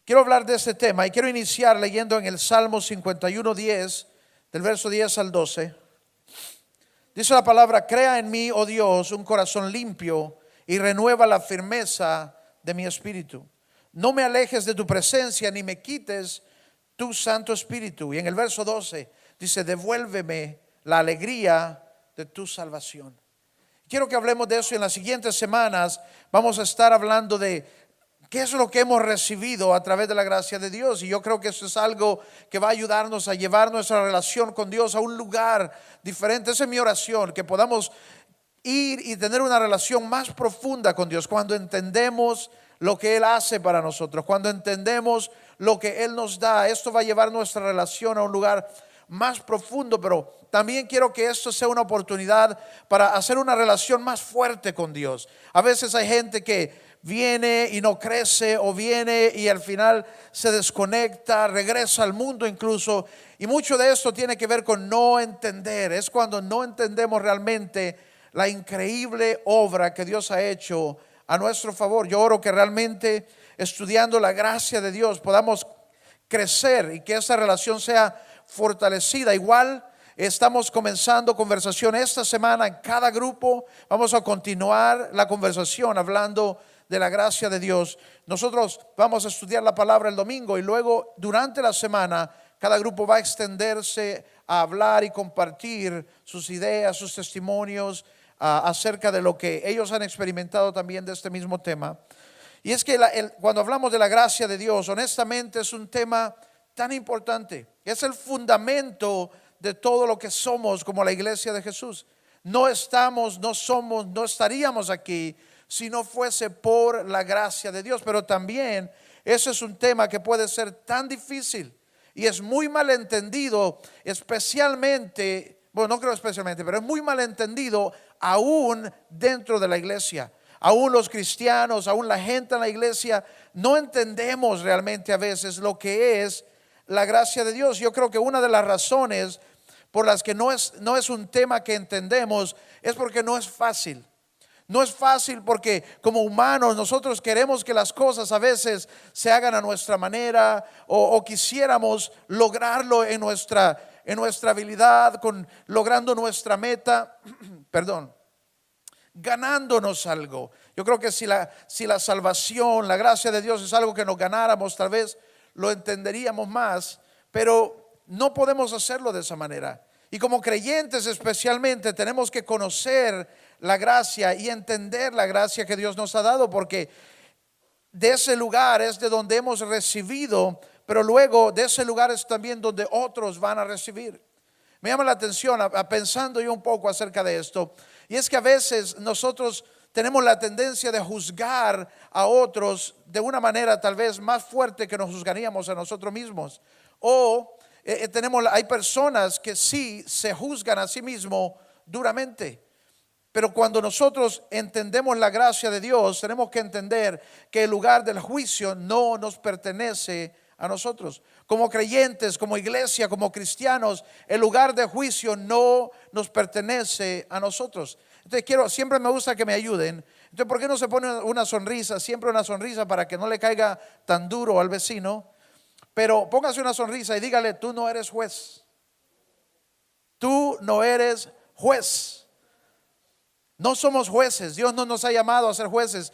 Quiero hablar de este tema y quiero iniciar leyendo en el Salmo 51:10, del verso 10 al 12. Dice la palabra: crea en mí, oh Dios, un corazón limpio y renueva la firmeza de mi espíritu. No me alejes de tu presencia ni me quites tu Santo Espíritu. Y en el verso 12 dice: devuélveme la alegría de tu salvación. Quiero que hablemos de eso y en las siguientes semanas vamos a estar hablando de qué es lo que hemos recibido a través de la gracia de Dios. Y yo creo que eso es algo que va a ayudarnos a llevar nuestra relación con Dios a un lugar diferente. Esa es mi oración, que podamos ir y tener una relación más profunda con Dios cuando entendemos lo que Él hace para nosotros, cuando entendemos lo que Él nos da. Esto va a llevar nuestra relación a un lugar más profundo, pero también quiero que esto sea una oportunidad para hacer una relación más fuerte con Dios. A veces hay gente que viene y no crece, o viene y al final se desconecta, regresa al mundo incluso, y mucho de esto tiene que ver con no entender. Es cuando no entendemos realmente la increíble obra que Dios ha hecho a nuestro favor. Yo oro que realmente, estudiando la gracia de Dios, podamos crecer y que esa relación sea fortalecida. Igual estamos comenzando conversación esta semana en cada grupo. Vamos a continuar la conversación hablando de la gracia de Dios. Nosotros vamos a estudiar la palabra el domingo y luego durante la semana cada grupo va a extenderse a hablar y compartir sus ideas, sus testimonios acerca de lo que ellos han experimentado también de este mismo tema. Y es que cuando hablamos de la gracia de Dios, honestamente es un tema tan importante. Es el fundamento de todo lo que somos como la iglesia de Jesús. No estamos, no somos, no estaríamos aquí si no fuese por la gracia de Dios. Pero también ese es un tema que puede ser tan difícil y es muy malentendido, especialmente, bueno, no creo especialmente, pero es muy malentendido aún dentro de la iglesia. Aún los cristianos, aún la gente en la iglesia no entendemos realmente a veces lo que es la gracia de Dios. Yo creo que una de las razones por las que no es un tema que entendemos es porque no es fácil. No es fácil porque como humanos nosotros queremos que las cosas a veces se hagan a nuestra manera, o quisiéramos lograrlo en nuestra habilidad, logrando nuestra meta, perdón, ganándonos algo. Yo creo que si la salvación, la gracia de Dios es algo que nos ganáramos, tal vez lo entenderíamos más, pero no podemos hacerlo de esa manera. Y como creyentes especialmente tenemos que conocer la gracia y entender la gracia que Dios nos ha dado, porque de ese lugar es de donde hemos recibido, pero luego de ese lugar es también donde otros van a recibir. Me llama la atención pensando yo un poco acerca de esto, y es que a veces nosotros tenemos la tendencia de juzgar a otros de una manera tal vez más fuerte que nos juzgaríamos a nosotros mismos. O hay personas que sí se juzgan a sí mismos duramente. Pero cuando nosotros entendemos la gracia de Dios, tenemos que entender que el lugar del juicio no nos pertenece a nosotros. Como creyentes, como iglesia, como cristianos, el lugar de juicio no nos pertenece a nosotros. Entonces siempre me gusta que me ayuden. Entonces, ¿por qué no se pone una sonrisa? Siempre una sonrisa para que no le caiga tan duro al vecino. Pero póngase una sonrisa y dígale: tú no eres juez. Tú no eres juez. No somos jueces. Dios no nos ha llamado a ser jueces.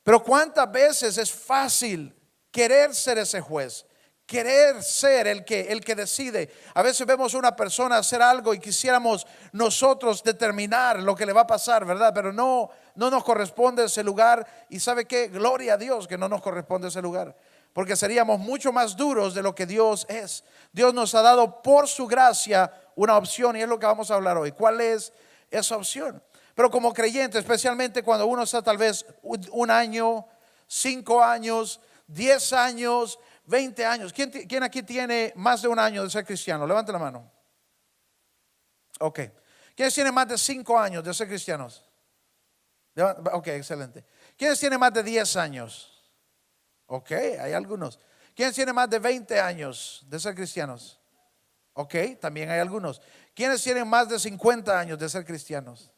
Pero cuántas veces es fácil querer ser ese juez, querer ser el que decide. A veces vemos a una persona hacer algo y quisiéramos nosotros determinar lo que le va a pasar, ¿verdad? Pero no nos corresponde ese lugar. Y ¿sabe qué? Gloria a Dios que no nos corresponde ese lugar, porque seríamos mucho más duros de lo que Dios es. Dios nos ha dado por su gracia una opción, y es lo que vamos a hablar hoy. ¿Cuál es esa opción? Pero como creyente, especialmente cuando uno está tal vez un año, 5 años, 10 años, 20 años. ¿Quién aquí tiene más de un año de ser cristiano? Levante la mano. Ok. ¿Quiénes tienen más de 5 años de ser cristianos? Ok, excelente. ¿Quiénes tienen más de 10 años? Ok, hay algunos. ¿Quiénes tienen más de 20 años de ser cristianos? Ok, también hay algunos. ¿Quiénes tienen más de 50 años de ser cristianos?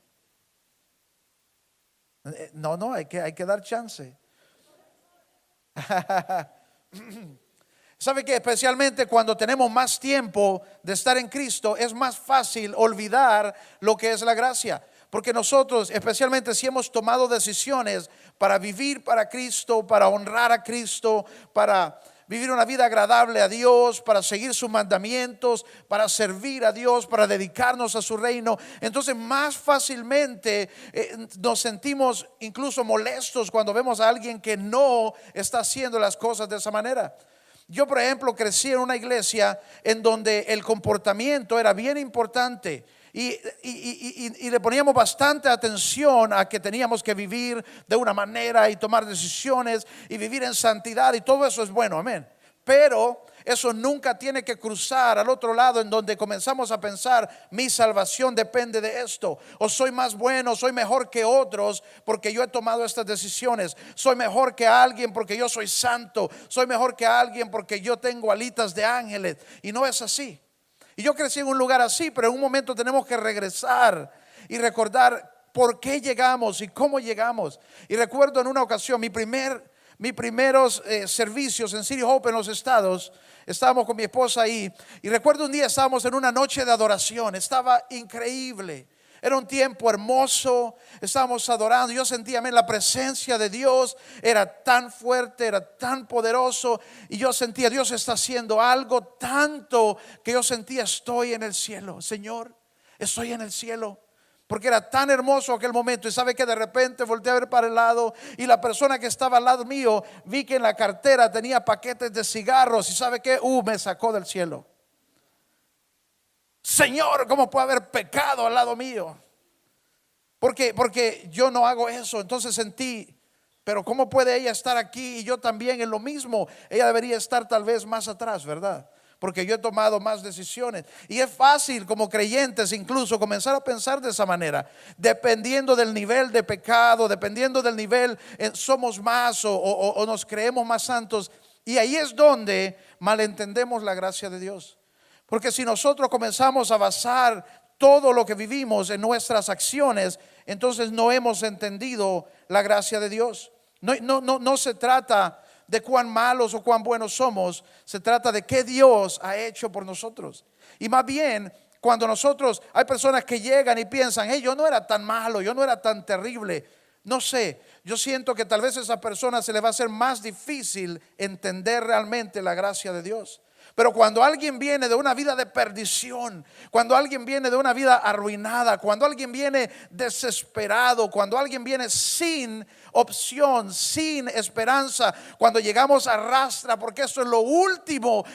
No, hay que dar chance. ¿Sabe qué? Especialmente cuando tenemos más tiempo de estar en Cristo, es más fácil olvidar lo que es la gracia. Porque nosotros, especialmente si hemos tomado decisiones para vivir para Cristo, para honrar a Cristo, para vivir una vida agradable a Dios, para seguir sus mandamientos, para servir a Dios, para dedicarnos a su reino, entonces más fácilmente nos sentimos incluso molestos cuando vemos a alguien que no está haciendo las cosas de esa manera. Yo, por ejemplo, crecí en una iglesia en donde el comportamiento era bien importante y le poníamos bastante atención a que teníamos que vivir de una manera y tomar decisiones y vivir en santidad, y todo eso es bueno, amén. Pero eso nunca tiene que cruzar al otro lado, en donde comenzamos a pensar: mi salvación depende de esto, o soy más bueno, soy mejor que otros porque yo he tomado estas decisiones, soy mejor que alguien porque yo soy santo, soy mejor que alguien porque yo tengo alitas de ángeles. Y no es así. Y yo crecí en un lugar así, pero en un momento tenemos que regresar y recordar por qué llegamos y cómo llegamos. Y recuerdo en una ocasión mis primeros servicios en City Hope en los Estados. Estábamos con mi esposa ahí, y recuerdo un día estábamos en una noche de adoración. Estaba increíble, era un tiempo hermoso, estábamos adorando. Yo sentía la presencia de Dios, era tan fuerte, era tan poderoso, y yo sentía: Dios está haciendo algo, tanto que yo sentía: estoy en el cielo, Señor, estoy en el cielo. Porque era tan hermoso aquel momento. Y sabe que de repente volteé a ver para el lado, y la persona que estaba al lado mío, vi que en la cartera tenía paquetes de cigarros. Y sabe que me sacó del cielo. Señor, ¿cómo puede haber pecado al lado mío? Porque yo no hago eso. Entonces sentí: pero ¿cómo puede ella estar aquí y yo también en lo mismo? Ella debería estar tal vez más atrás, ¿verdad? Porque yo he tomado más decisiones. Y es fácil como creyentes incluso comenzar a pensar de esa manera, dependiendo del nivel de pecado, dependiendo del nivel, somos más o nos creemos más santos. Y ahí es donde malentendemos la gracia de Dios. Porque si nosotros comenzamos a basar todo lo que vivimos en nuestras acciones, entonces no hemos entendido la gracia de Dios. No se trata de cuán malos o cuán buenos somos, se trata de qué Dios ha hecho por nosotros. Y más bien, cuando nosotros, hay personas que llegan y piensan: yo no era tan malo, yo no era tan terrible. No sé, yo siento que tal vez a esa persona se le va a hacer más difícil entender realmente la gracia de Dios. Pero cuando alguien viene de una vida de perdición, cuando alguien viene de una vida arruinada, cuando alguien viene desesperado, cuando alguien viene sin opción, sin esperanza, cuando llegamos a rastra, porque eso es lo último,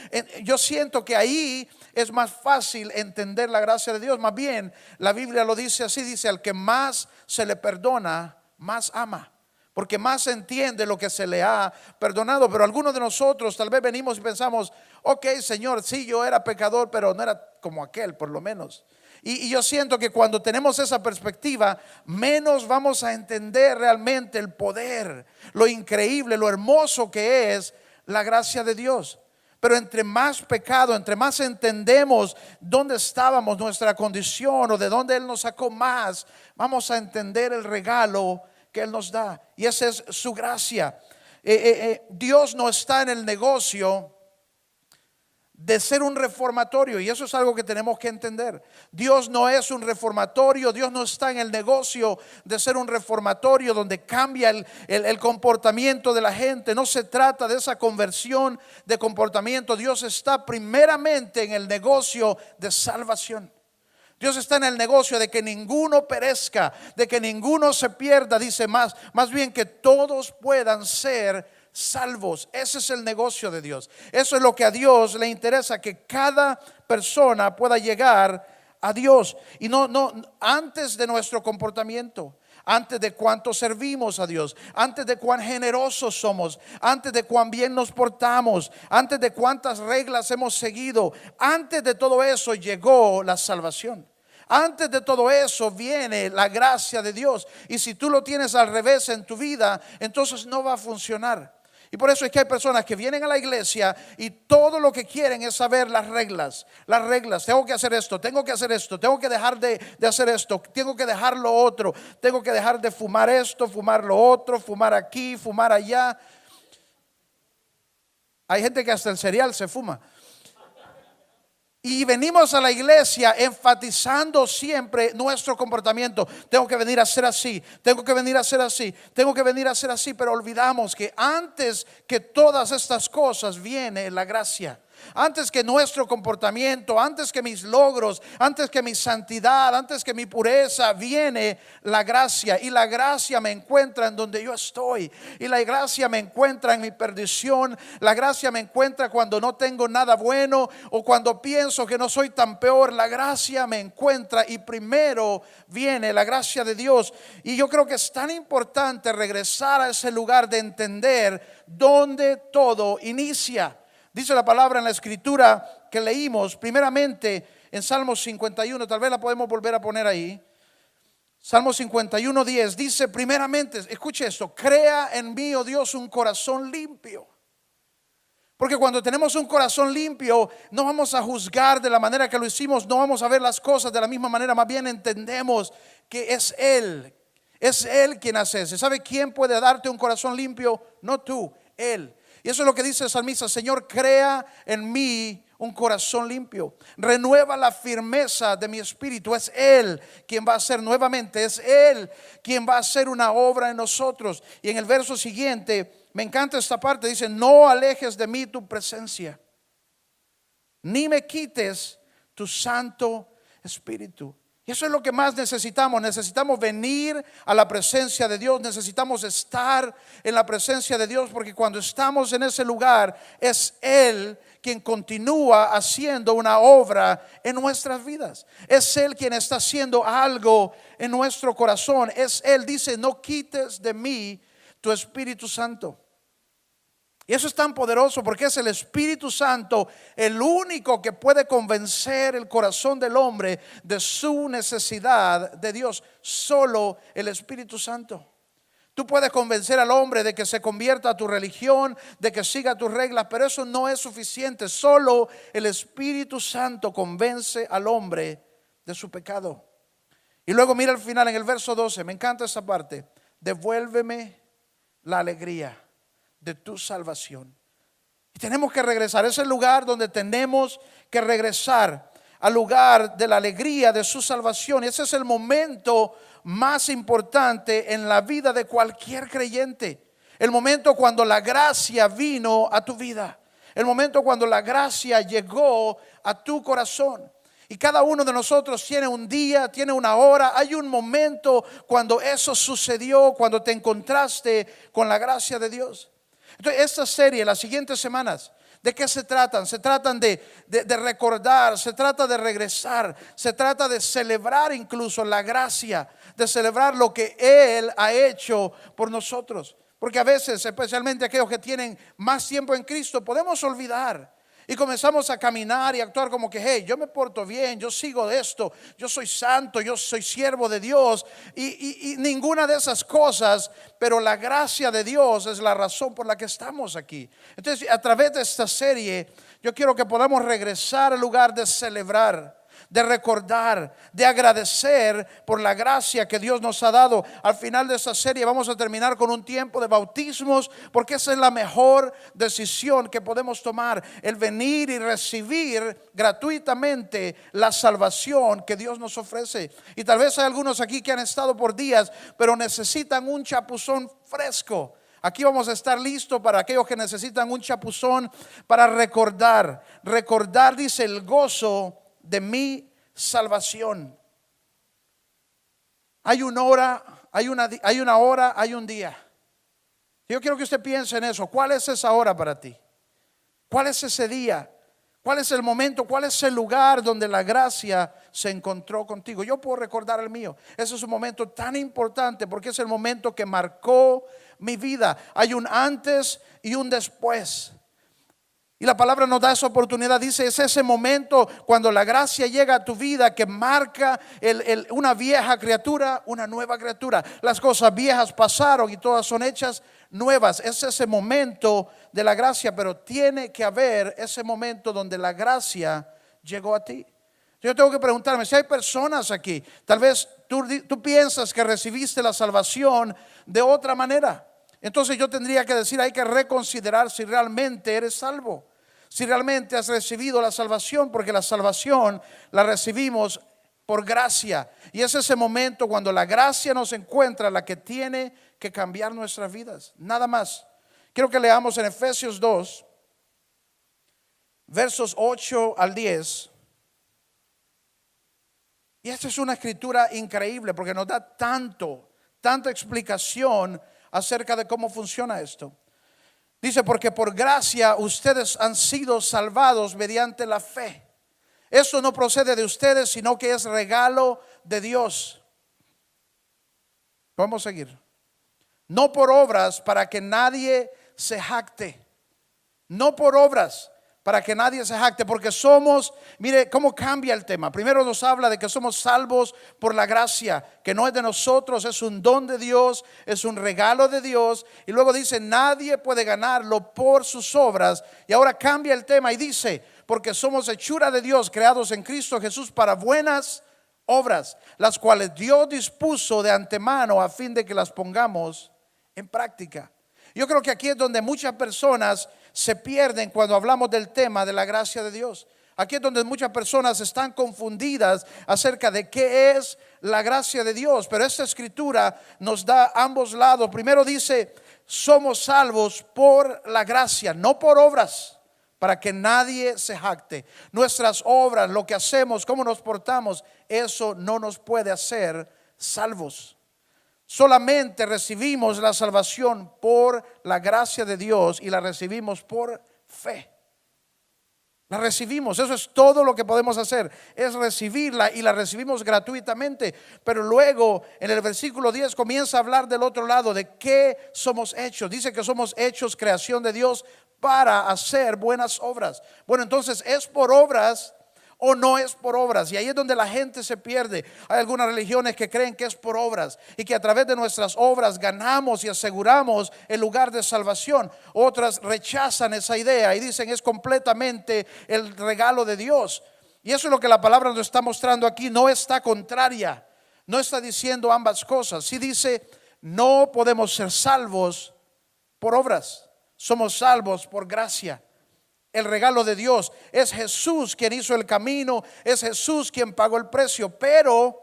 yo siento que ahí es más fácil entender la gracia de Dios. Más bien, la Biblia lo dice así, dice: al que más se le perdona, más ama. Porque más entiende lo que se le ha perdonado. Pero algunos de nosotros tal vez venimos y pensamos: ok, Señor, sí, yo era pecador, pero no era como aquel, por lo menos. Y yo siento que cuando tenemos esa perspectiva, menos vamos a entender realmente el poder, lo increíble, lo hermoso que es la gracia de Dios. Pero entre más pecado, entre más entendemos dónde estábamos, nuestra condición, o de dónde Él nos sacó, más vamos a entender el regalo que Él nos da. Y esa es su gracia. Dios no está en el negocio de ser un reformatorio, y eso es algo que tenemos que entender. Dios no es un reformatorio. Dios no está en el negocio de ser un reformatorio donde cambia el comportamiento de la gente. No se trata de esa conversión de comportamiento. Dios está primeramente en el negocio de salvación. Dios está en el negocio de que ninguno perezca, de que ninguno se pierda. Dice más bien que todos puedan ser salvos. Ese es el negocio de Dios. Eso es lo que a Dios le interesa, que cada persona pueda llegar a Dios. Y no antes de nuestro comportamiento, antes de cuánto servimos a Dios, antes de cuán generosos somos, antes de cuán bien nos portamos, antes de cuántas reglas hemos seguido, antes de todo eso llegó la salvación. Antes de todo eso viene la gracia de Dios. Y si tú lo tienes al revés en tu vida, entonces no va a funcionar. Y por eso es que hay personas que vienen a la iglesia y todo lo que quieren es saber las reglas. Las reglas: tengo que hacer esto, tengo que hacer esto, tengo que dejar de hacer esto, tengo que dejar lo otro, tengo que dejar de fumar esto, fumar lo otro, fumar aquí, fumar allá. Hay gente que hasta el cereal se fuma. Y venimos a la iglesia enfatizando siempre nuestro comportamiento. Tengo que venir a ser así, tengo que venir a ser así, tengo que venir a ser así. Pero olvidamos que antes que todas estas cosas viene la gracia. Antes que nuestro comportamiento, antes que mis logros, antes que mi santidad, antes que mi pureza, viene la gracia. Y la gracia me encuentra en donde yo estoy. Y la gracia me encuentra en mi perdición. La gracia me encuentra cuando no tengo nada bueno o cuando pienso que no soy tan peor. La gracia me encuentra y primero viene la gracia de Dios. Y yo creo que es tan importante regresar a ese lugar de entender dónde todo inicia. Dice la palabra en la escritura que leímos primeramente en Salmos 51, tal vez la podemos volver a poner ahí. Salmos 51:10 dice primeramente, escuche esto: crea en mí, oh Dios, un corazón limpio. Porque cuando tenemos un corazón limpio, no vamos a juzgar de la manera que lo hicimos, no vamos a ver las cosas de la misma manera, más bien entendemos que es Él quien hace eso. ¿Sabe quién puede darte un corazón limpio? No tú, Él. Y eso es lo que dice el salmista: Señor, crea en mí un corazón limpio, renueva la firmeza de mi espíritu. Es Él quien va a hacer nuevamente, es Él quien va a hacer una obra en nosotros. Y en el verso siguiente, me encanta esta parte, dice: no alejes de mí tu presencia, ni me quites tu Santo Espíritu. Y eso es lo que más necesitamos. Necesitamos venir a la presencia de Dios. Necesitamos estar en la presencia de Dios, porque cuando estamos en ese lugar es Él quien continúa haciendo una obra en nuestras vidas. Es Él quien está haciendo algo en nuestro corazón. Es Él. Dice: no quites de mí tu Espíritu Santo. Y eso es tan poderoso porque es el Espíritu Santo el único que puede convencer el corazón del hombre de su necesidad de Dios. Solo el Espíritu Santo. Tú puedes convencer al hombre de que se convierta a tu religión, de que siga tus reglas, pero eso no es suficiente. Solo el Espíritu Santo convence al hombre de su pecado. Y luego mira al final en el verso 12, me encanta esa parte: devuélveme la alegría de tu salvación. Y tenemos que regresar. Es el lugar donde tenemos que regresar, al lugar de la alegría de su salvación. Y ese es el momento más importante en la vida de cualquier creyente. El momento cuando la gracia vino a tu vida. El momento cuando la gracia llegó a tu corazón. Y cada uno de nosotros tiene un día, tiene una hora, hay un momento cuando eso sucedió, cuando te encontraste con la gracia de Dios. Entonces, esta serie, las siguientes semanas, ¿de qué se tratan? Se tratan de recordar, se trata de regresar, se trata de celebrar incluso la gracia, de celebrar lo que Él ha hecho por nosotros. Porque a veces, especialmente aquellos que tienen más tiempo en Cristo, podemos olvidar. Y comenzamos a caminar y actuar como que, hey, yo me porto bien, yo sigo de esto, yo soy santo, yo soy siervo de Dios y ninguna de esas cosas. Pero la gracia de Dios es la razón por la que estamos aquí. Entonces, a través de esta serie, yo quiero que podamos regresar al lugar de celebrar, de recordar, de agradecer por la gracia que Dios nos ha dado. Al final de esta serie vamos a terminar con un tiempo de bautismos, porque esa es la mejor decisión que podemos tomar: el venir y recibir gratuitamente la salvación que Dios nos ofrece. Y tal vez hay algunos aquí que han estado por días, pero necesitan un chapuzón fresco. Aquí vamos a estar listos para aquellos que necesitan un chapuzón para recordar. Recordar, dice, el gozo de mi salvación. Hay una hora, hay un día. Yo quiero que usted piense en eso. ¿Cuál es esa hora para ti? ¿Cuál es ese día? ¿Cuál es el momento? ¿Cuál es el lugar donde la gracia se encontró contigo? Yo puedo recordar el mío. Ese es un momento tan importante porque es el momento que marcó mi vida. Hay un antes y un después. Y la palabra nos da esa oportunidad. Dice, es ese momento cuando la gracia llega a tu vida que marca una vieja criatura, una nueva criatura. Las cosas viejas pasaron y todas son hechas nuevas. Es ese momento de la gracia, pero tiene que haber ese momento donde la gracia llegó a ti. Yo tengo que preguntarme si hay personas aquí, tal vez tú piensas que recibiste la salvación de otra manera. Entonces yo tendría que decir, hay que reconsiderar si realmente eres salvo, si realmente has recibido la salvación, porque la salvación la recibimos por gracia. Y es ese momento cuando la gracia nos encuentra la que tiene que cambiar nuestras vidas. Nada más. Quiero que leamos en Efesios 2, versos 8 al 10. Y esta es una escritura increíble porque nos da tanta explicación acerca de cómo funciona esto. Dice, porque por gracia ustedes han sido salvados mediante la fe. Esto no procede de ustedes, sino que es regalo de Dios. Vamos a seguir. No por obras para que nadie se jacte. No por obras para que nadie se jacte, porque somos, mire cómo cambia el tema. Primero nos habla de que somos salvos por la gracia, que no es de nosotros, es un don de Dios, es un regalo de Dios. Y luego dice, nadie puede ganarlo por sus obras. Y ahora cambia el tema y dice, porque somos hechura de Dios, creados en Cristo Jesús para buenas obras, las cuales Dios dispuso de antemano a fin de que las pongamos en práctica. Yo creo que aquí es donde muchas personas se pierden cuando hablamos del tema de la gracia de Dios. Aquí es donde muchas personas están confundidas acerca de qué es la gracia de Dios. Pero esta escritura nos da ambos lados. Primero dice, somos salvos por la gracia, no por obras, para que nadie se jacte. Nuestras obras, lo que hacemos, cómo nos portamos, eso no nos puede hacer salvos. Solamente recibimos la salvación por la gracia de Dios y la recibimos por fe. La recibimos, eso es todo lo que podemos hacer, es recibirla y la recibimos gratuitamente. Pero luego en el versículo 10 comienza a hablar del otro lado, de qué somos hechos. Dice que somos hechos creación de Dios para hacer buenas obras. Bueno, entonces, ¿es por obras o no es por obras? Y ahí es donde la gente se pierde. Hay algunas religiones que creen que es por obras y que a través de nuestras obras ganamos y aseguramos el lugar de salvación. Otras rechazan esa idea y dicen es completamente el regalo de Dios. Y eso es lo que la palabra nos está mostrando aquí. No está contraria, no está diciendo ambas cosas. Sí dice, no podemos ser salvos por obras, somos salvos por gracia. El regalo de Dios, es Jesús quien hizo el camino, es Jesús quien pagó el precio, pero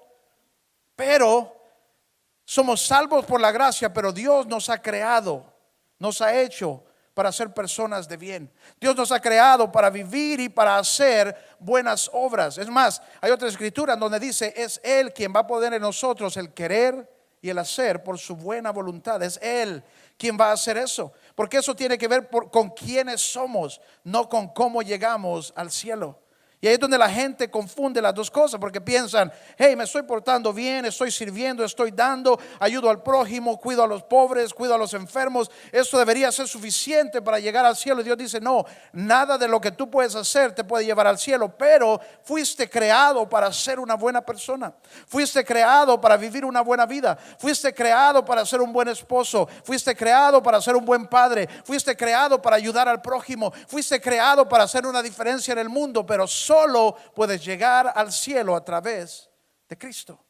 somos salvos por la gracia, pero Dios nos ha creado, nos ha hecho para ser personas de bien. Dios nos ha creado para vivir y para hacer buenas obras. Es más, hay otra escritura donde dice, es Él quien va a poner en nosotros el querer y el hacer por su buena voluntad. Es Él quien va a hacer eso, porque eso tiene que ver con quiénes somos, no con cómo llegamos al cielo. Y ahí es donde la gente confunde las dos cosas, porque piensan, hey, me estoy portando bien, estoy sirviendo, estoy dando, ayudo al prójimo, cuido a los pobres, cuido a los enfermos. Eso debería ser suficiente para llegar al cielo. Y Dios dice, no, nada de lo que tú puedes hacer te puede llevar al cielo, pero fuiste creado para ser una buena persona. Fuiste creado para vivir una buena vida. Fuiste creado para ser un buen esposo. Fuiste creado para ser un buen padre. Fuiste creado para ayudar al prójimo. Fuiste creado para hacer una diferencia en el mundo, pero solo puedes llegar al cielo a través de Cristo.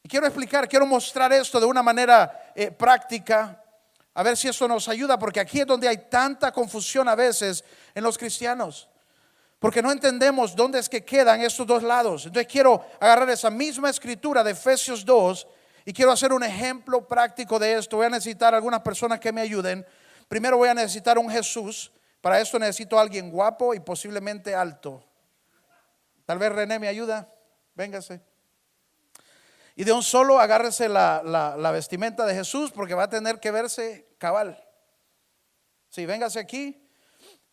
Y quiero mostrar esto de una manera práctica, a ver si eso nos ayuda, porque aquí es donde hay tanta confusión a veces en los cristianos, porque no entendemos dónde es que quedan estos dos lados. Entonces quiero agarrar esa misma escritura de Efesios 2 y quiero hacer un ejemplo práctico de esto. Voy a necesitar algunas personas que me ayuden. Primero voy a necesitar un Jesús. Para esto necesito a alguien guapo y posiblemente alto. Tal vez René me ayuda. Véngase. Y de un solo agárrese la vestimenta de Jesús, porque va a tener que verse cabal. Sí, véngase aquí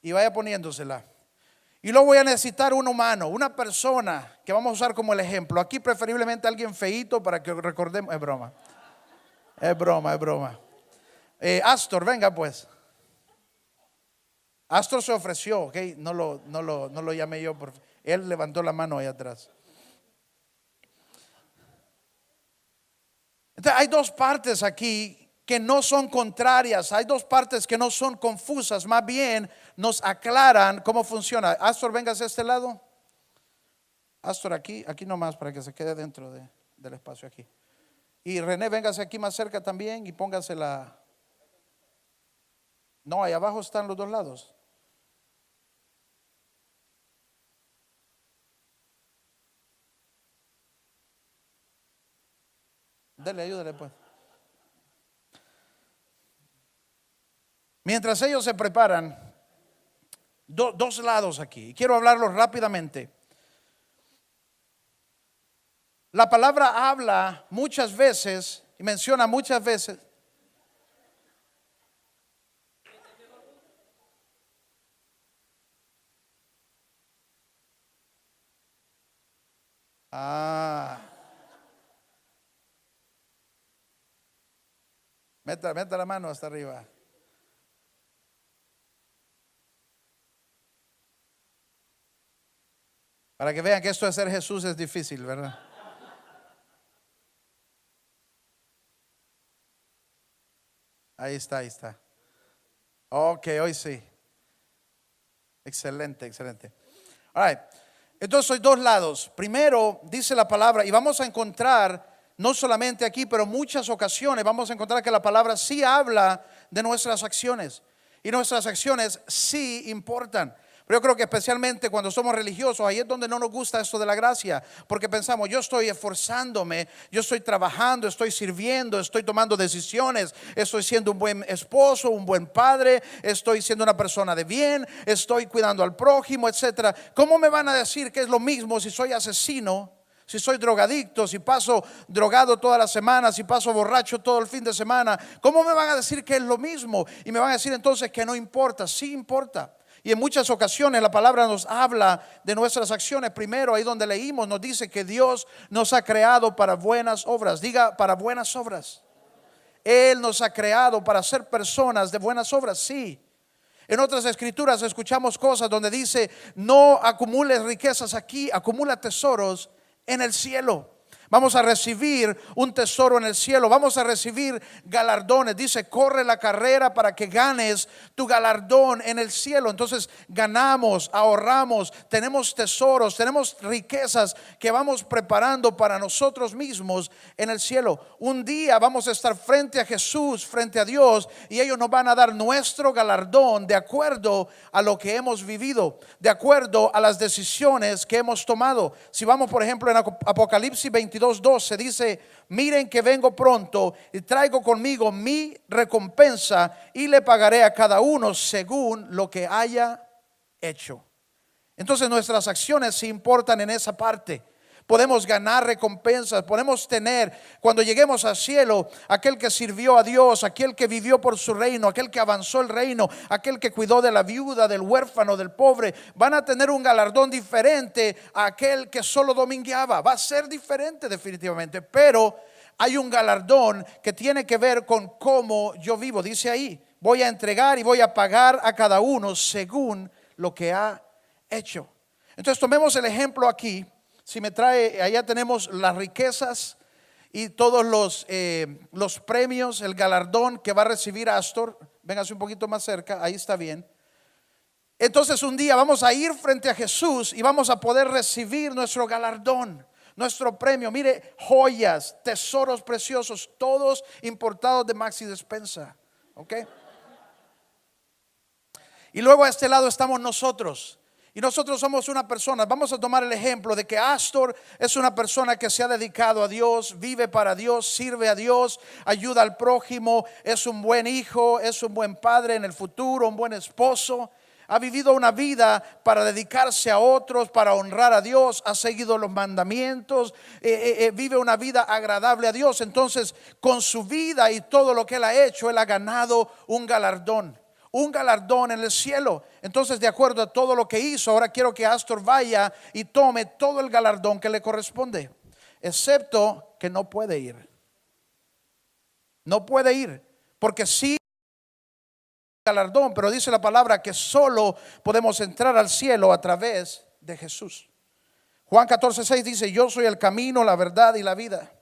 y vaya poniéndosela. Y luego voy a necesitar un humano, una persona que vamos a usar como el ejemplo. Aquí preferiblemente alguien feíto para que recordemos. Es broma. Es broma, es broma. Astor, venga pues. Astor se ofreció, ok, no lo llamé yo, él levantó la mano ahí atrás. Entonces, hay dos partes aquí que no son contrarias, hay dos partes que no son confusas, más bien nos aclaran cómo funciona. Astor, vengas a este lado. Astor, aquí nomás para que se quede dentro del espacio aquí. Y René, véngase aquí más cerca también y póngase la. No, ahí abajo están los dos lados. Dele, ayúdale pues. Mientras ellos se preparan, dos lados aquí. Quiero hablarlos rápidamente. La palabra habla muchas veces y menciona muchas veces. Meta la mano hasta arriba. Para que vean que esto de ser Jesús es difícil, ¿verdad? Ahí está, ahí está. Ok, hoy sí. Excelente, excelente. All right. Entonces hay dos lados. Primero, dice la palabra, y vamos a encontrar, no solamente aquí, pero muchas ocasiones, vamos a encontrar que la palabra sí habla de nuestras acciones. Y nuestras acciones sí importan. Pero yo creo que especialmente cuando somos religiosos, ahí es donde no nos gusta esto de la gracia, porque pensamos, yo estoy esforzándome, yo estoy trabajando, estoy sirviendo, estoy tomando decisiones, estoy siendo un buen esposo, un buen padre, estoy siendo una persona de bien, estoy cuidando al prójimo, etcétera. ¿Cómo me van a decir que es lo mismo si soy asesino? Si soy drogadicto, si paso drogado toda la semana, si paso borracho todo el fin de semana, ¿cómo me van a decir que es lo mismo? Y me van a decir entonces que no importa. Sí importa. Y en muchas ocasiones la palabra nos habla de nuestras acciones. Primero, ahí donde leímos, nos dice que Dios nos ha creado para buenas obras. Diga, para buenas obras. Él nos ha creado para ser personas de buenas obras, sí. En otras escrituras escuchamos cosas donde dice, no acumules riquezas aquí, acumula tesoros en el cielo. Vamos a recibir un tesoro en el cielo. Vamos a recibir galardones. Dice, corre la carrera para que ganes tu galardón en el cielo. Entonces ganamos, ahorramos, tenemos tesoros, tenemos riquezas que vamos preparando para nosotros mismos en el cielo. Un día vamos a estar frente a Jesús, frente a Dios, y ellos nos van a dar nuestro galardón de acuerdo a lo que hemos vivido, de acuerdo a las decisiones que hemos tomado. Si vamos por ejemplo en Apocalipsis 22:12 dice, miren que vengo pronto y traigo conmigo mi recompensa y le pagaré a cada uno según lo que haya hecho. Entonces nuestras acciones sí importan en esa parte. Podemos ganar recompensas, podemos tener, cuando lleguemos al cielo, aquel que sirvió a Dios, aquel que vivió por su reino, aquel que avanzó el reino, aquel que cuidó de la viuda, del huérfano, del pobre, van a tener un galardón diferente a aquel que solo domingueaba. Va a ser diferente definitivamente, pero hay un galardón que tiene que ver con cómo yo vivo. Dice ahí, voy a entregar y voy a pagar a cada uno según lo que ha hecho. Entonces tomemos el ejemplo aquí. Si me trae, allá tenemos las riquezas y todos los premios, el galardón que va a recibir Astor. Véngase un poquito más cerca, ahí está bien. Entonces un día vamos a ir frente a Jesús y vamos a poder recibir nuestro galardón, nuestro premio. Mire, joyas, tesoros preciosos, todos importados de Maxi Despensa. ¿Ok? Y luego a este lado estamos nosotros. Y nosotros somos una persona, vamos a tomar el ejemplo de que Astor es una persona que se ha dedicado a Dios, vive para Dios, sirve a Dios, ayuda al prójimo, es un buen hijo, es un buen padre en el futuro, un buen esposo. Ha vivido una vida para dedicarse a otros, para honrar a Dios, ha seguido los mandamientos, vive una vida agradable a Dios. Entonces, con su vida y todo lo que él ha hecho, él ha ganado un galardón en el cielo. Entonces, de acuerdo a todo lo que hizo, ahora quiero que Astor vaya y tome todo el galardón que le corresponde, excepto que no puede ir. No puede ir, porque sí galardón, pero dice la palabra que solo podemos entrar al cielo a través de Jesús. Juan 14:6 dice, yo soy el camino, la verdad y la vida,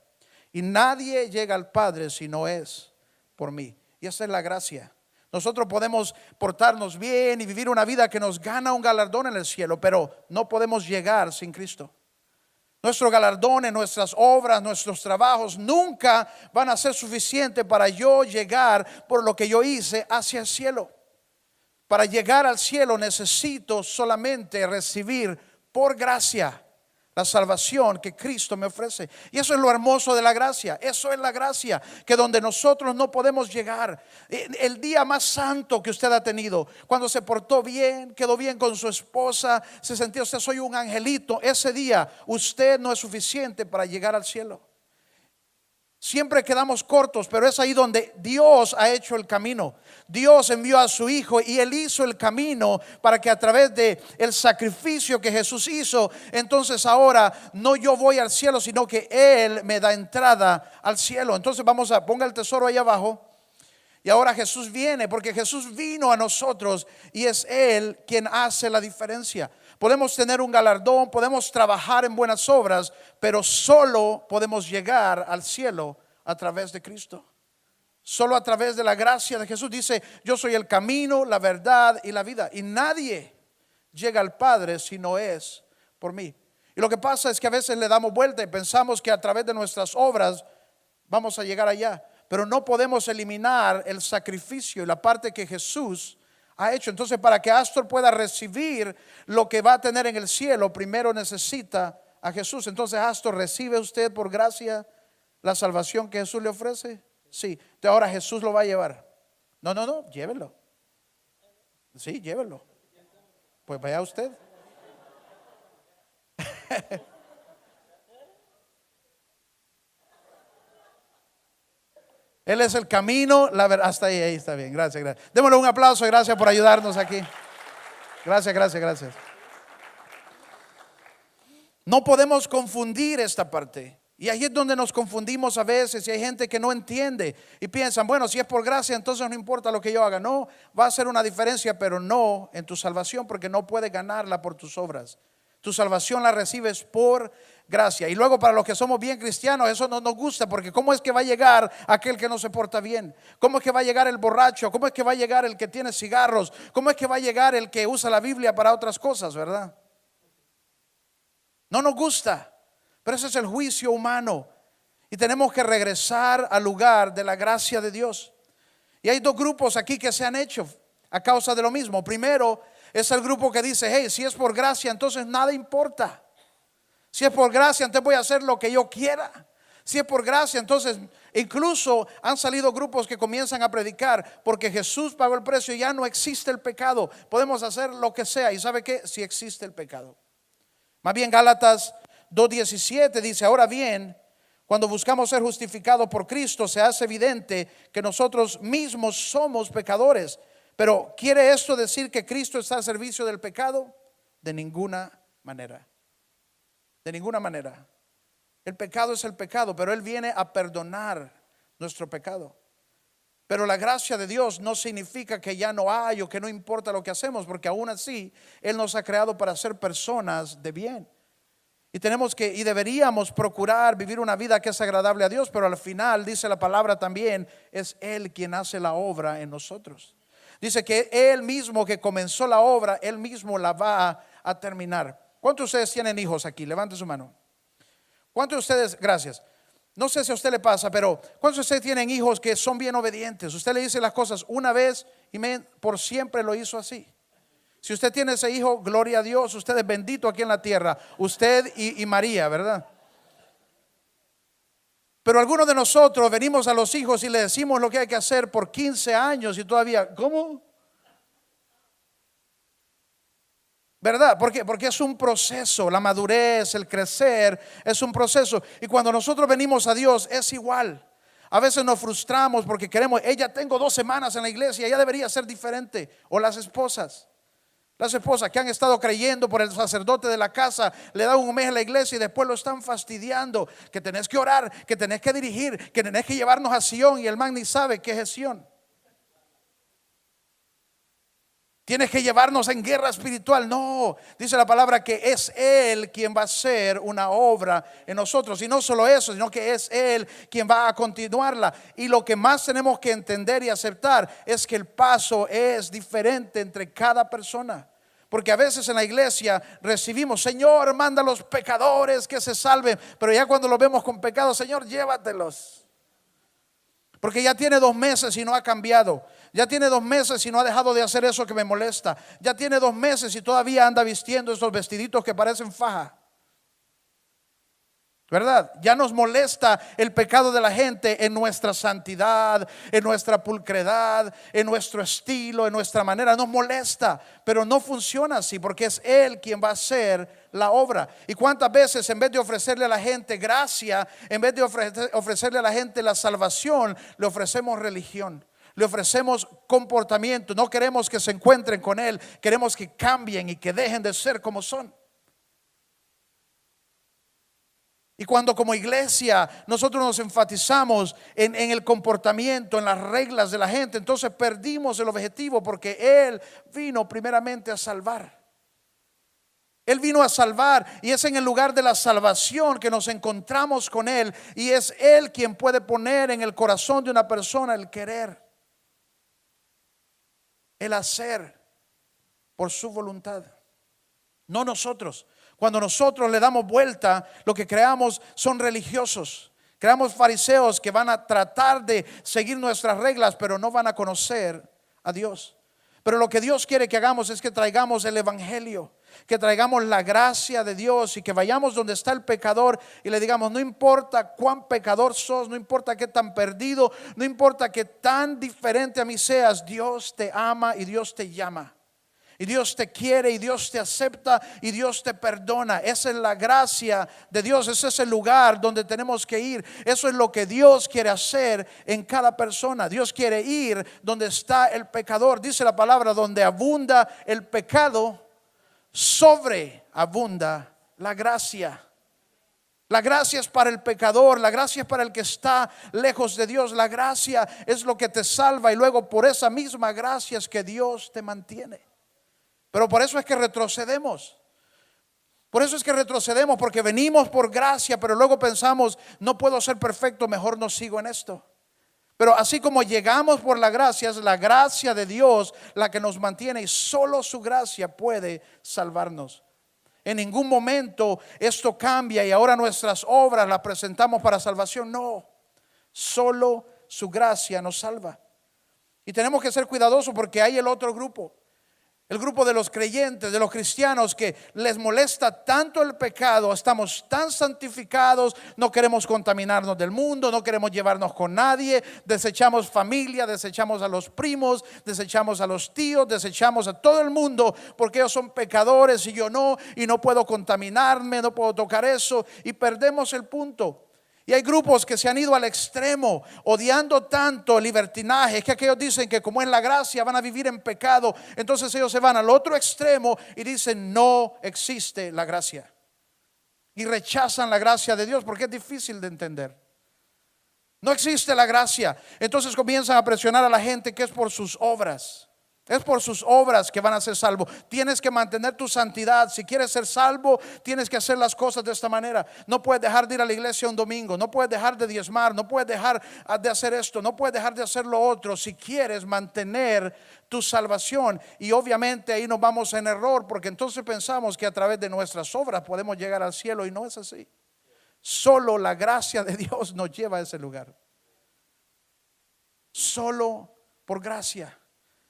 y nadie llega al Padre si no es por mí. Y esa es la gracia. Nosotros podemos portarnos bien y vivir una vida que nos gana un galardón en el cielo, pero no podemos llegar sin Cristo. Nuestros galardones, nuestras obras, nuestros trabajos nunca van a ser suficientes para yo llegar por lo que yo hice hacia el cielo. Para llegar al cielo necesito solamente recibir por gracia la salvación que Cristo me ofrece. Y eso es lo hermoso de la gracia. Eso es la gracia, que donde nosotros no podemos llegar. El día más santo que usted ha tenido, cuando se portó bien, quedó bien con su esposa, se sentía usted soy un angelito, ese día usted no es suficiente para llegar al cielo. Siempre quedamos cortos, pero es ahí donde Dios ha hecho el camino. Dios envió a su Hijo y Él hizo el camino para que a través de el sacrificio que Jesús hizo, entonces ahora no yo voy al cielo, sino que Él me da entrada al cielo. Entonces ponga el tesoro ahí abajo. Y ahora Jesús viene, porque Jesús vino a nosotros y es Él quien hace la diferencia. Podemos tener un galardón, podemos trabajar en buenas obras, pero solo podemos llegar al cielo a través de Cristo. Solo a través de la gracia de Jesús. Dice, yo soy el camino, la verdad y la vida. Y nadie llega al Padre si no es por mí. Y lo que pasa es que a veces le damos vuelta y pensamos que a través de nuestras obras vamos a llegar allá. Pero no podemos eliminar el sacrificio y la parte que Jesús ha hecho. Entonces, para que Astor pueda recibir lo que va a tener en el cielo, primero necesita a Jesús. Entonces, Astor, ¿recibe usted por gracia la salvación que Jesús le ofrece? Sí. Entonces, ahora Jesús lo va a llevar. No, llévelo. Sí, llévelo. Pues vaya usted. Él es el camino, la verdad. Hasta ahí está bien, gracias. Démosle un aplauso, gracias por ayudarnos aquí. Gracias. No podemos confundir esta parte. Y ahí es donde nos confundimos a veces. Y hay gente que no entiende y piensan, bueno, si es por gracia, entonces no importa lo que yo haga. No, va a hacer una diferencia, pero no en tu salvación, porque no puedes ganarla por tus obras. Tu salvación la recibes por gracia. Y luego, para los que somos bien cristianos, eso no nos gusta, porque ¿cómo es que va a llegar aquel que no se porta bien? ¿Cómo es que va a llegar el borracho? ¿Cómo es que va a llegar el que tiene cigarros? ¿Cómo es que va a llegar el que usa la Biblia para otras cosas, verdad? No nos gusta, pero ese es el juicio humano. Y tenemos que regresar al lugar de la gracia de Dios. Y hay dos grupos aquí que se han hecho a causa de lo mismo. Primero es el grupo que dice, hey, si es por gracia, entonces nada importa. Si es por gracia, entonces voy a hacer lo que yo quiera. Si es por gracia, entonces incluso han salido grupos que comienzan a predicar, porque Jesús pagó el precio y ya no existe el pecado. Podemos hacer lo que sea. ¿Y sabe qué? Si existe el pecado. Más bien Gálatas 2:17 dice, ahora bien, cuando buscamos ser justificados por Cristo, se hace evidente que nosotros mismos somos pecadores. Pero ¿quiere esto decir que Cristo está al servicio del pecado? De ninguna manera. De ninguna manera. El pecado es el pecado, pero Él viene a perdonar nuestro pecado. Pero la gracia de Dios no significa que ya no hay o que no importa lo que hacemos, porque aún así Él nos ha creado para ser personas de bien. Y y deberíamos procurar vivir una vida que es agradable a Dios, pero al final, dice la palabra también, es Él quien hace la obra en nosotros. Dice que Él mismo que comenzó la obra, Él mismo la va a terminar. ¿Cuántos de ustedes tienen hijos aquí? Levante su mano. ¿Cuántos de ustedes? Gracias. No sé si a usted le pasa, pero ¿cuántos de ustedes tienen hijos que son bien obedientes? Usted le dice las cosas una vez y por siempre lo hizo así. Si usted tiene ese hijo, gloria a Dios, usted es bendito aquí en la tierra. Usted y María, ¿verdad? Pero algunos de nosotros venimos a los hijos y le decimos lo que hay que hacer por 15 años y todavía, ¿cómo? ¿Verdad? Porque es un proceso, la madurez, el crecer, es un proceso. Y cuando nosotros venimos a Dios es igual. A veces nos frustramos porque queremos, tengo 2 semanas en la iglesia, ella debería ser diferente. O las esposas que han estado creyendo por el sacerdote de la casa, le dan un mes a la iglesia y después lo están fastidiando. Que tenés que orar, que tenés que dirigir, que tenés que llevarnos a Sion, y el man ni sabe qué es Sion. Tienes que llevarnos en guerra espiritual. No, dice la palabra que es Él quien va a hacer una obra en nosotros. Y no solo eso, sino que es Él quien va a continuarla. Y lo que más tenemos que entender y aceptar es que el paso es diferente entre cada persona. Porque a veces en la iglesia recibimos: Señor, manda a los pecadores que se salven. Pero ya cuando los vemos con pecado: Señor, llévatelos. Porque ya tiene 2 meses y no ha cambiado. Ya tiene 2 meses y no ha dejado de hacer eso que me molesta. Ya tiene 2 meses y todavía anda vistiendo esos vestiditos que parecen faja. ¿Verdad? Ya nos molesta el pecado de la gente en nuestra santidad, en nuestra pulcredad, en nuestro estilo, en nuestra manera. Nos molesta, pero no funciona así, porque es Él quien va a hacer la obra. Y cuántas veces, en vez de ofrecerle a la gente gracia, en vez de ofrecerle a la gente la salvación, le ofrecemos religión, le ofrecemos comportamiento. No queremos que se encuentren con Él, queremos que cambien y que dejen de ser como son. Y cuando como iglesia nosotros nos enfatizamos en el comportamiento, en las reglas de la gente, entonces perdimos el objetivo, porque Él vino primeramente a salvar. Él vino a salvar, y es en el lugar de la salvación que nos encontramos con Él. Y es Él quien puede poner en el corazón de una persona el querer, el hacer por su voluntad, no nosotros. Cuando nosotros le damos vuelta, lo que creamos son religiosos. Creamos fariseos que van a tratar de seguir nuestras reglas, pero no van a conocer a Dios. Pero lo que Dios quiere que hagamos es que traigamos el evangelio, que traigamos la gracia de Dios, y que vayamos donde está el pecador y le digamos: no importa cuán pecador sos, no importa qué tan perdido, no importa qué tan diferente a mí seas, Dios te ama y Dios te llama. Y Dios te quiere, y Dios te acepta, y Dios te perdona. Esa es la gracia de Dios. Ese es el lugar donde tenemos que ir. Eso es lo que Dios quiere hacer en cada persona. Dios quiere ir donde está el pecador. Dice la palabra: donde abunda el pecado, sobreabunda la gracia. La gracia es para el pecador, la gracia es para el que está lejos de Dios. La gracia es lo que te salva, y luego por esa misma gracia es que Dios te mantiene. Pero por eso es que retrocedemos. Por eso es que retrocedemos, porque venimos por gracia, pero luego pensamos: no puedo ser perfecto, mejor no sigo en esto. Pero así como llegamos por la gracia, es la gracia de Dios la que nos mantiene, y solo su gracia puede salvarnos. En ningún momento esto cambia y ahora nuestras obras las presentamos para salvación. No, solo su gracia nos salva. Y tenemos que ser cuidadosos, porque hay el otro grupo. El grupo de los creyentes, de los cristianos, que les molesta tanto el pecado. Estamos tan santificados, no queremos contaminarnos del mundo, no queremos llevarnos con nadie. Desechamos familia, desechamos a los primos, desechamos a los tíos, desechamos a todo el mundo, porque ellos son pecadores y yo no, y no puedo contaminarme, no puedo tocar eso, y perdemos el punto. Y hay grupos que se han ido al extremo, odiando tanto el libertinaje, es que aquellos dicen que como es la gracia van a vivir en pecado. Entonces ellos se van al otro extremo y dicen: no existe la gracia, y rechazan la gracia de Dios, porque es difícil de entender. No existe la gracia. Entonces comienzan a presionar a la gente que es por sus obras. Es por sus obras que van a ser salvos. Tienes que mantener tu santidad. Si quieres ser salvo, tienes que hacer las cosas de esta manera. No puedes dejar de ir a la iglesia un domingo. No puedes dejar de diezmar. No puedes dejar de hacer esto. No puedes dejar de hacer lo otro, si quieres mantener tu salvación. Y obviamente ahí nos vamos en error, porque entonces pensamos que a través de nuestras obras podemos llegar al cielo, y no es así. Solo la gracia de Dios nos lleva a ese lugar. Solo por gracia.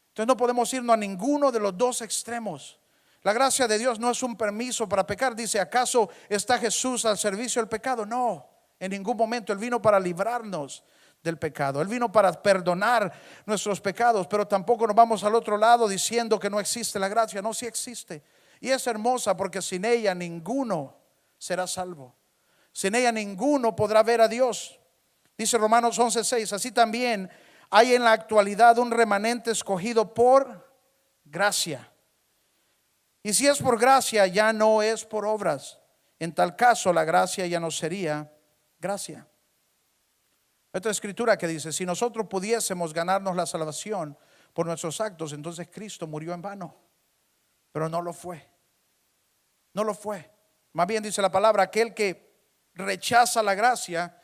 Entonces no podemos irnos a ninguno de los dos extremos. La gracia de Dios no es un permiso para pecar. Dice: ¿acaso está Jesús al servicio del pecado? No, en ningún momento. Él vino para librarnos del pecado. Él vino para perdonar nuestros pecados. Pero tampoco nos vamos al otro lado diciendo que no existe la gracia. No, sí existe. Y es hermosa, porque sin ella ninguno será salvo. Sin ella ninguno podrá ver a Dios. Dice Romanos 11:6: así también hay en la actualidad un remanente escogido por gracia. Y si es por gracia, ya no es por obras. En tal caso, la gracia ya no sería gracia. Otra escritura que dice: si nosotros pudiésemos ganarnos la salvación por nuestros actos, entonces Cristo murió en vano. Pero no lo fue. No lo fue. Más bien dice la palabra: aquel que rechaza la gracia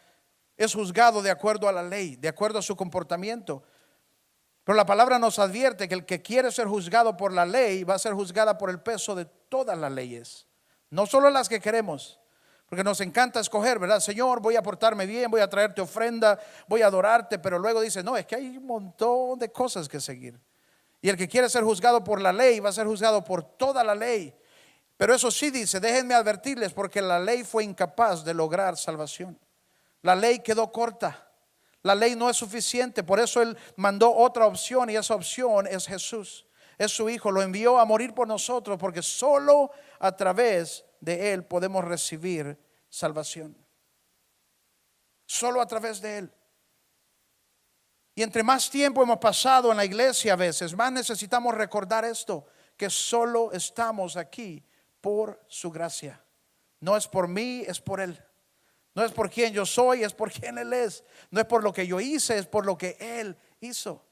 es juzgado de acuerdo a la ley, de acuerdo a su comportamiento. Pero la palabra nos advierte que el que quiere ser juzgado por la ley va a ser juzgada por el peso de todas las leyes, no solo las que queremos, porque nos encanta escoger, ¿verdad? Señor, voy a portarme bien, voy a traerte ofrenda, voy a adorarte, pero luego dice, no, es que hay un montón de cosas que seguir. Y el que quiere ser juzgado por la ley va a ser juzgado por toda la ley. Pero eso sí dice, déjenme advertirles, porque la ley fue incapaz de lograr salvación. La ley quedó corta. La ley no es suficiente, por eso Él mandó otra opción, y esa opción es Jesús, es su Hijo. Lo envió a morir por nosotros, porque solo a través de Él podemos recibir salvación. Solo a través de Él. Y entre más tiempo hemos pasado en la iglesia a veces, más necesitamos recordar esto, que solo estamos aquí por su gracia. No es por mí, es por Él. No es por quien yo soy, es por quien Él es. No es por lo que yo hice, es por lo que Él hizo.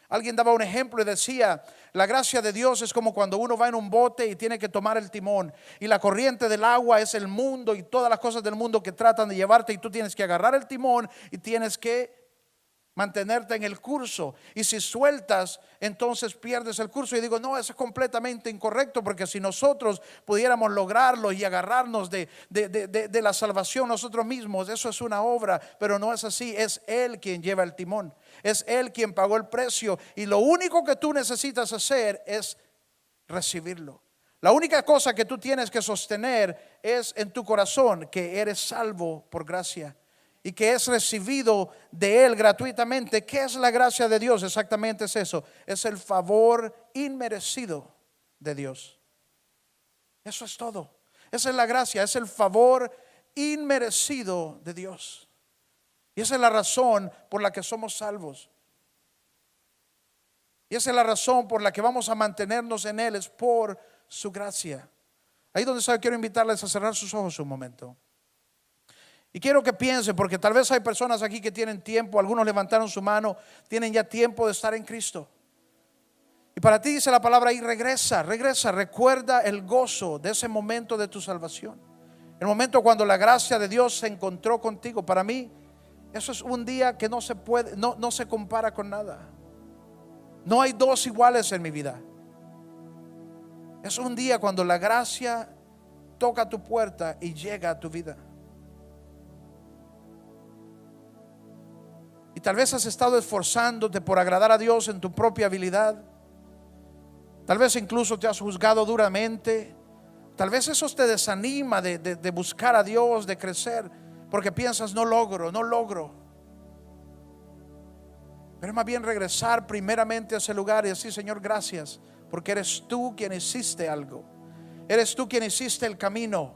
Alguien daba un ejemplo y decía, la gracia de Dios es como cuando uno va en un bote y tiene que tomar el timón, y la corriente del agua es el mundo y todas las cosas del mundo que tratan de llevarte, y tú tienes que agarrar el timón y tienes que mantenerte en el curso. Y si sueltas, entonces pierdes el curso. Y digo, no, eso es completamente incorrecto, porque si nosotros pudiéramos lograrlo y agarrarnos de la salvación nosotros mismos, eso es una obra, pero no es así. Es Él quien lleva el timón, es Él quien pagó el precio, y lo único que tú necesitas hacer es recibirlo. La única cosa que tú tienes que sostener es en tu corazón que eres salvo por gracia y que es recibido de Él gratuitamente. ¿Qué es la gracia de Dios? Exactamente es eso. Es el favor inmerecido de Dios. Eso es todo. Esa es la gracia, es el favor inmerecido de Dios. Y esa es la razón por la que somos salvos. Y esa es la razón por la que vamos a mantenernos en Él, es por su gracia. Ahí donde está, quiero invitarles a cerrar sus ojos un momento. Y quiero que piensen, porque tal vez hay personas aquí que tienen tiempo, algunos levantaron su mano, tienen ya tiempo de estar en Cristo. Y para ti dice la palabra ahí, regresa, recuerda el gozo de ese momento de tu salvación. El momento cuando la gracia de Dios se encontró contigo. Para mí, eso es un día que no se puede, no se compara con nada. No hay dos iguales en mi vida. Es un día cuando la gracia toca tu puerta y llega a tu vida. Y tal vez has estado esforzándote por agradar a Dios en tu propia habilidad. Tal vez incluso te has juzgado duramente. Tal vez eso te desanima de buscar a Dios, de crecer, porque piensas, no logro. Pero es más bien regresar primeramente a ese lugar y decir, Señor, gracias, porque eres tú quien hiciste algo. Eres tú quien hiciste el camino.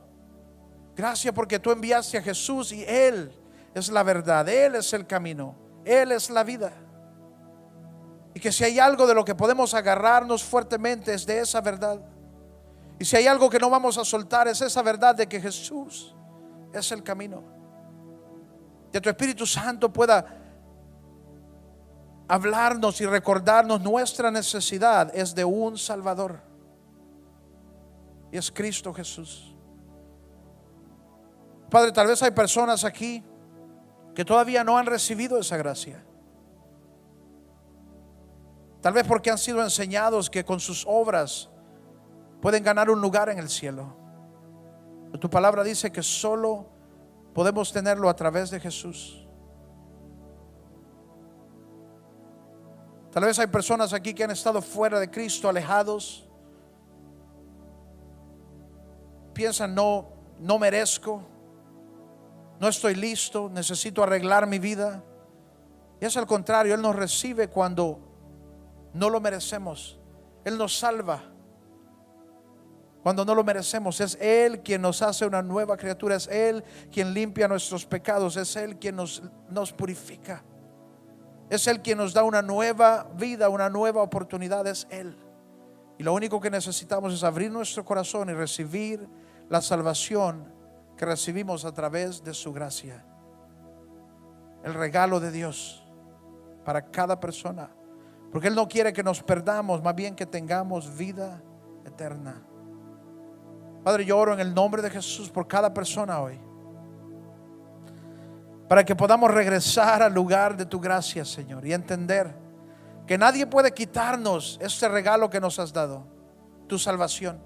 Gracias porque tú enviaste a Jesús y Él es la verdad, Él es el camino, Él es la vida. Y que si hay algo de lo que podemos agarrarnos fuertemente es de esa verdad. Y si hay algo que no vamos a soltar es esa verdad de que Jesús es el camino. Que tu Espíritu Santo pueda hablarnos y recordarnos nuestra necesidad es de un Salvador. Y es Cristo Jesús. Padre, tal vez hay personas aquí que todavía no han recibido esa gracia. Tal vez porque han sido enseñados que con sus obras pueden ganar un lugar en el cielo. Tu palabra dice que solo podemos tenerlo a través de Jesús. Tal vez hay personas aquí que han estado fuera de Cristo, alejados. Piensan, no merezco, no estoy listo, necesito arreglar mi vida. Y es al contrario, Él nos recibe cuando no lo merecemos. Él nos salva cuando no lo merecemos. Es Él quien nos hace una nueva criatura. Es Él quien limpia nuestros pecados. Es Él quien nos purifica. Es Él quien nos da una nueva vida, una nueva oportunidad. Es Él. Y lo único que necesitamos es abrir nuestro corazón y recibir la salvación que recibimos a través de su gracia. El regalo de Dios para cada persona. Porque Él no quiere que nos perdamos, más bien que tengamos vida eterna. Padre, yo oro en el nombre de Jesús por cada persona hoy, para que podamos regresar al lugar de tu gracia, Señor, y entender que nadie puede quitarnos este regalo que nos has dado, tu salvación.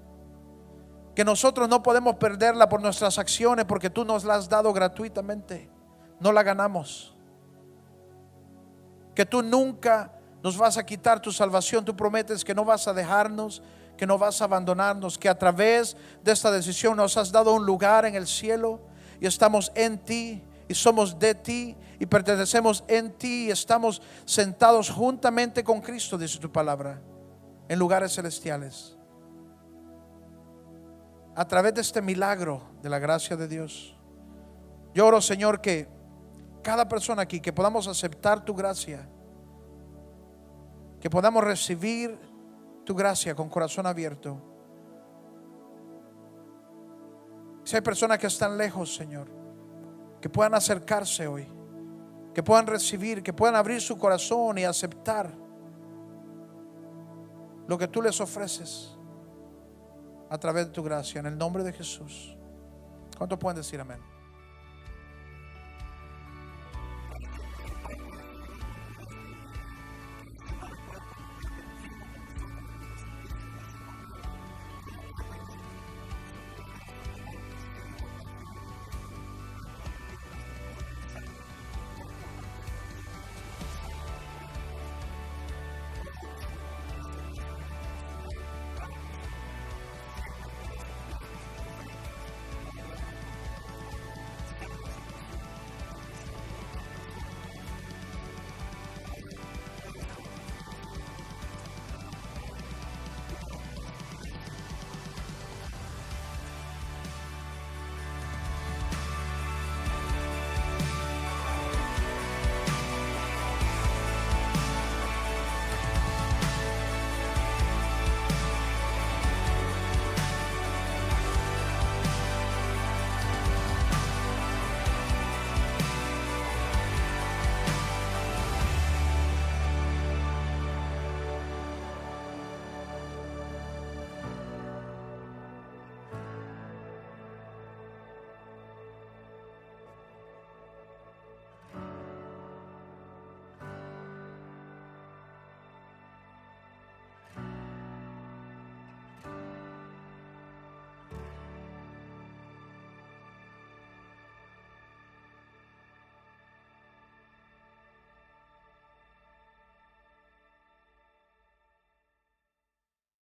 Que nosotros no podemos perderla por nuestras acciones, porque tú nos la has dado gratuitamente. No la ganamos. Que tú nunca nos vas a quitar tu salvación. Tú prometes que no vas a dejarnos, que no vas a abandonarnos, que a través de esta decisión nos has dado un lugar en el cielo y estamos en ti y somos de ti y pertenecemos en ti y estamos sentados juntamente con Cristo, dice tu palabra, en lugares celestiales. A través de este milagro de la gracia de Dios, yo oro, Señor, que cada persona aquí, que podamos aceptar tu gracia, que podamos recibir tu gracia con corazón abierto. Si hay personas que están lejos, Señor, que puedan acercarse hoy, que puedan recibir, que puedan abrir su corazón y aceptar lo que tú les ofreces a través de tu gracia, en el nombre de Jesús. ¿Cuántos pueden decir amén?